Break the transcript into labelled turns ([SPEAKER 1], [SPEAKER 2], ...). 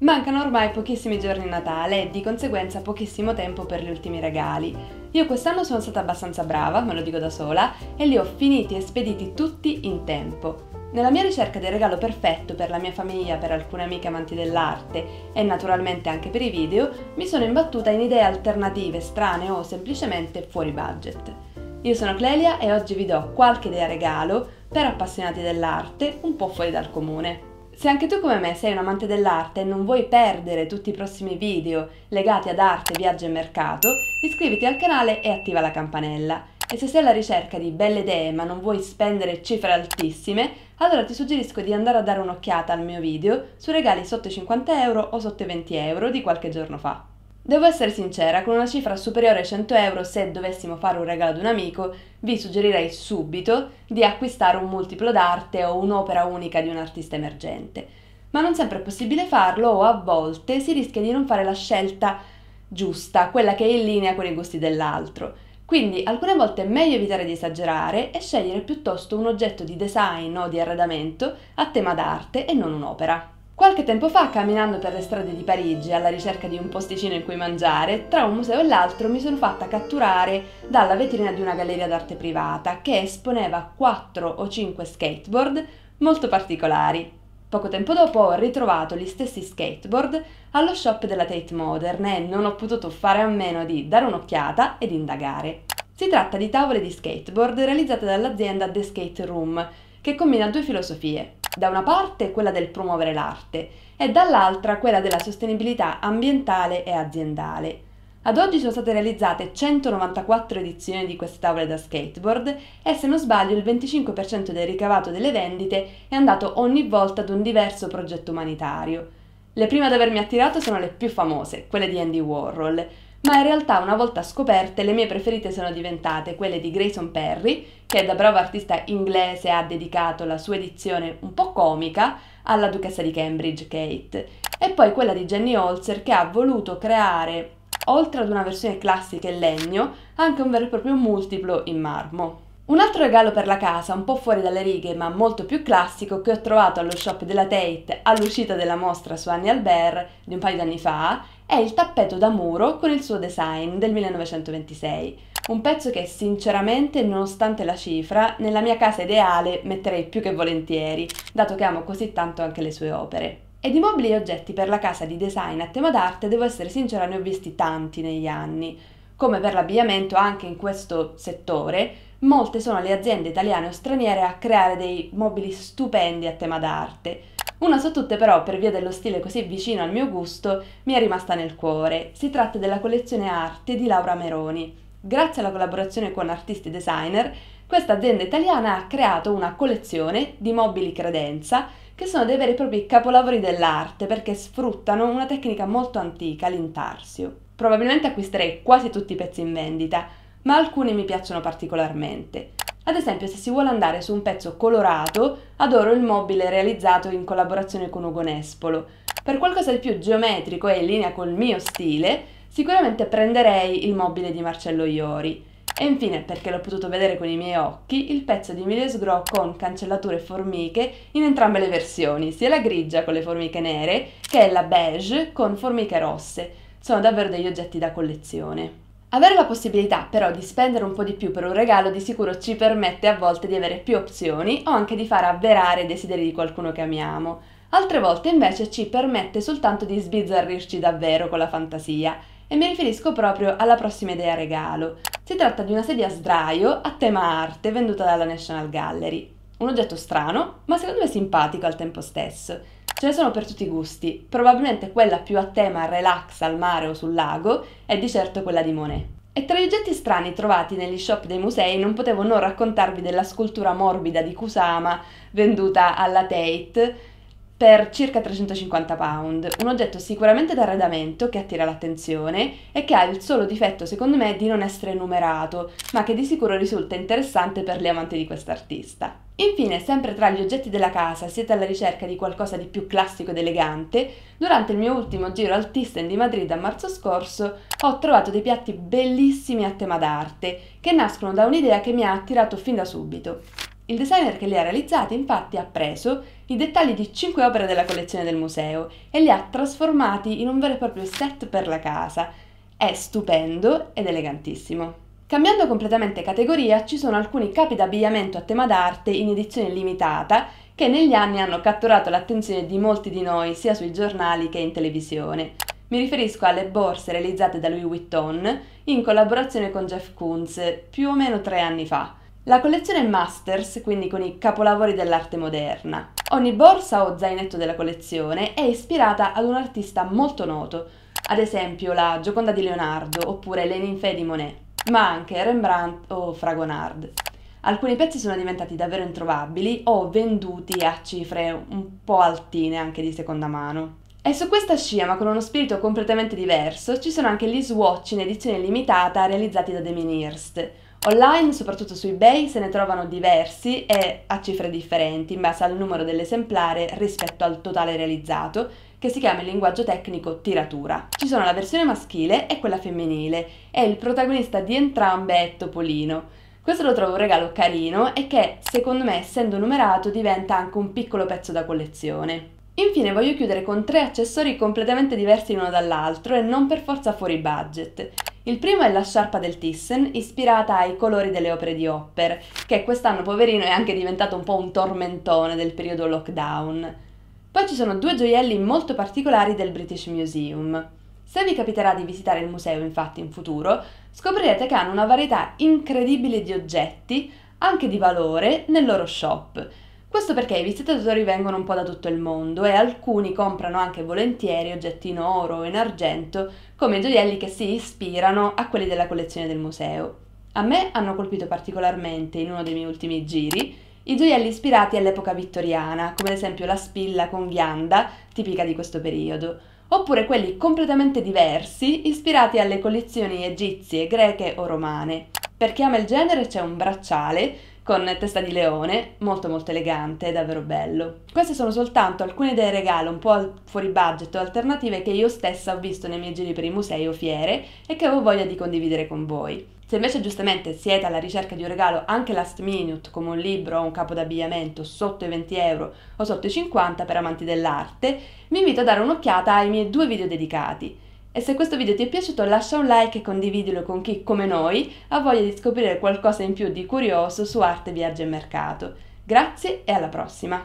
[SPEAKER 1] Mancano ormai pochissimi giorni a Natale e di conseguenza pochissimo tempo per gli ultimi regali. Io quest'anno sono stata abbastanza brava, me lo dico da sola, e li ho finiti e spediti tutti in tempo. Nella mia ricerca del regalo perfetto per la mia famiglia, per alcune amiche amanti dell'arte e naturalmente anche per i video, mi sono imbattuta in idee alternative, strane o semplicemente fuori budget. Io sono Clelia e oggi vi do qualche idea regalo per appassionati dell'arte un po' fuori dal comune. Se anche tu come me sei un amante dell'arte e non vuoi perdere tutti i prossimi video legati ad arte, viaggio e mercato, iscriviti al canale e attiva la campanella. E se sei alla ricerca di belle idee ma non vuoi spendere cifre altissime, allora ti suggerisco di andare a dare un'occhiata al mio video su regali sotto i 50 euro o sotto i 20 euro di qualche giorno fa. Devo essere sincera, con una cifra superiore ai 100 euro, se dovessimo fare un regalo ad un amico, vi suggerirei subito di acquistare un multiplo d'arte o un'opera unica di un artista emergente. Ma non sempre è possibile farlo o a volte si rischia di non fare la scelta giusta, quella che è in linea con i gusti dell'altro. Quindi alcune volte è meglio evitare di esagerare e scegliere piuttosto un oggetto di design o di arredamento a tema d'arte e non un'opera. Qualche tempo fa, camminando per le strade di Parigi alla ricerca di un posticino in cui mangiare, tra un museo e l'altro mi sono fatta catturare dalla vetrina di una galleria d'arte privata che esponeva 4 o 5 skateboard molto particolari. Poco tempo dopo ho ritrovato gli stessi skateboard allo shop della Tate Modern e non ho potuto fare a meno di dare un'occhiata ed indagare. Si tratta di tavole di skateboard realizzate dall'azienda The Skate Room, che combina due filosofie. Da una parte quella del promuovere l'arte e dall'altra quella della sostenibilità ambientale e aziendale. Ad oggi sono state realizzate 194 edizioni di queste tavole da skateboard e, se non sbaglio, il 25% del ricavato delle vendite è andato ogni volta ad un diverso progetto umanitario. Le prime ad avermi attirato sono le più famose, quelle di Andy Warhol, ma in realtà una volta scoperte le mie preferite sono diventate quelle di Grayson Perry, che da bravo artista inglese ha dedicato la sua edizione un po' comica alla duchessa di Cambridge, Kate, e poi quella di Jenny Holzer, che ha voluto creare, oltre ad una versione classica in legno, anche un vero e proprio multiplo in marmo. Un altro regalo per la casa, un po' fuori dalle righe ma molto più classico, che ho trovato allo shop della Tate all'uscita della mostra su Annie Albert di un paio di anni fa, è il tappeto da muro con il suo design del 1926. Un pezzo che sinceramente, nonostante la cifra, nella mia casa ideale metterei più che volentieri, dato che amo così tanto anche le sue opere. E di mobili e oggetti per la casa di design a tema d'arte, devo essere sincera, ne ho visti tanti negli anni. Come per l'abbigliamento, anche in questo settore, molte sono le aziende italiane o straniere a creare dei mobili stupendi a tema d'arte. Una su tutte però, per via dello stile così vicino al mio gusto, mi è rimasta nel cuore. Si tratta della collezione Arte di Laura Meroni. Grazie alla collaborazione con artisti designer, questa azienda italiana ha creato una collezione di mobili credenza che sono dei veri e propri capolavori dell'arte perché sfruttano una tecnica molto antica, l'intarsio. Probabilmente acquisterei quasi tutti i pezzi in vendita, ma alcuni mi piacciono particolarmente. Ad esempio, se si vuole andare su un pezzo colorato, adoro il mobile realizzato in collaborazione con Ugo Nespolo. Per qualcosa di più geometrico e in linea col mio stile, sicuramente prenderei il mobile di Marcello Iori. E infine, perché l'ho potuto vedere con i miei occhi, il pezzo di Emilio Sgro con cancellature e formiche in entrambe le versioni, sia la grigia con le formiche nere che la beige con formiche rosse. Sono davvero degli oggetti da collezione. Avere la possibilità però di spendere un po' di più per un regalo di sicuro ci permette a volte di avere più opzioni o anche di far avverare i desideri di qualcuno che amiamo. Altre volte invece ci permette soltanto di sbizzarrirci davvero con la fantasia. E mi riferisco proprio alla prossima idea regalo. Si tratta di una sedia a sdraio a tema arte venduta dalla National Gallery. Un oggetto strano, ma secondo me simpatico al tempo stesso. Ce ne sono per tutti i gusti, probabilmente quella più a tema relax al mare o sul lago è di certo quella di Monet. E tra gli oggetti strani trovati negli shop dei musei non potevo non raccontarvi della scultura morbida di Kusama venduta alla Tate per circa 350 pound, un oggetto sicuramente d'arredamento che attira l'attenzione e che ha il solo difetto secondo me di non essere numerato, ma che di sicuro risulta interessante per gli amanti di quest'artista. Infine, sempre tra gli oggetti della casa, siete alla ricerca di qualcosa di più classico ed elegante, durante il mio ultimo giro al Thyssen di Madrid a marzo scorso ho trovato dei piatti bellissimi a tema d'arte, che nascono da un'idea che mi ha attirato fin da subito. Il designer che li ha realizzati infatti ha preso i dettagli di 5 opere della collezione del museo e li ha trasformati in un vero e proprio set per la casa. È stupendo ed elegantissimo. Cambiando completamente categoria, ci sono alcuni capi d'abbigliamento a tema d'arte in edizione limitata che negli anni hanno catturato l'attenzione di molti di noi sia sui giornali che in televisione. Mi riferisco alle borse realizzate da Louis Vuitton in collaborazione con Jeff Koons più o meno 3 anni fa. La collezione Masters, quindi con i capolavori dell'arte moderna. Ogni borsa o zainetto della collezione è ispirata ad un artista molto noto, ad esempio la Gioconda di Leonardo oppure le Ninfee di Monet, ma anche Rembrandt o Fragonard. Alcuni pezzi sono diventati davvero introvabili o venduti a cifre un po' altine anche di seconda mano. E su questa scia, ma con uno spirito completamente diverso, ci sono anche gli swatch in edizione limitata realizzati da Damien Hirst. Online, soprattutto su eBay, se ne trovano diversi e a cifre differenti in base al numero dell'esemplare rispetto al totale realizzato, che si chiama in linguaggio tecnico tiratura. Ci sono la versione maschile e quella femminile e il protagonista di entrambe è Topolino. Questo lo trovo un regalo carino e che, secondo me, essendo numerato, diventa anche un piccolo pezzo da collezione. Infine voglio chiudere con 3 accessori completamente diversi l'uno dall'altro e non per forza fuori budget. Il primo è la sciarpa del Thyssen, ispirata ai colori delle opere di Hopper, che quest'anno poverino è anche diventato un po' un tormentone del periodo lockdown. Poi ci sono 2 gioielli molto particolari del British Museum. Se vi capiterà di visitare il museo, infatti, in futuro, scoprirete che hanno una varietà incredibile di oggetti, anche di valore, nel loro shop. Questo perché i visitatori vengono un po' da tutto il mondo e alcuni comprano anche volentieri oggetti in oro o in argento come gioielli che si ispirano a quelli della collezione del museo. A me hanno colpito particolarmente, in uno dei miei ultimi giri, i gioielli ispirati all'epoca vittoriana, come ad esempio la spilla con ghianda, tipica di questo periodo, oppure quelli completamente diversi, ispirati alle collezioni egizie, greche o romane. Per chi ama il genere c'è un bracciale con testa di leone, molto elegante e davvero bello. Queste sono soltanto alcune dei regali un po' fuori budget o alternative che io stessa ho visto nei miei giri per i musei o fiere e che avevo voglia di condividere con voi. Se invece giustamente siete alla ricerca di un regalo anche last minute, come un libro o un capo d'abbigliamento sotto i 20 euro o sotto i 50 per amanti dell'arte, vi invito a dare un'occhiata ai miei 2 video dedicati. E se questo video ti è piaciuto lascia un like e condividilo con chi, come noi, ha voglia di scoprire qualcosa in più di curioso su arte, viaggi e mercato. Grazie e alla prossima!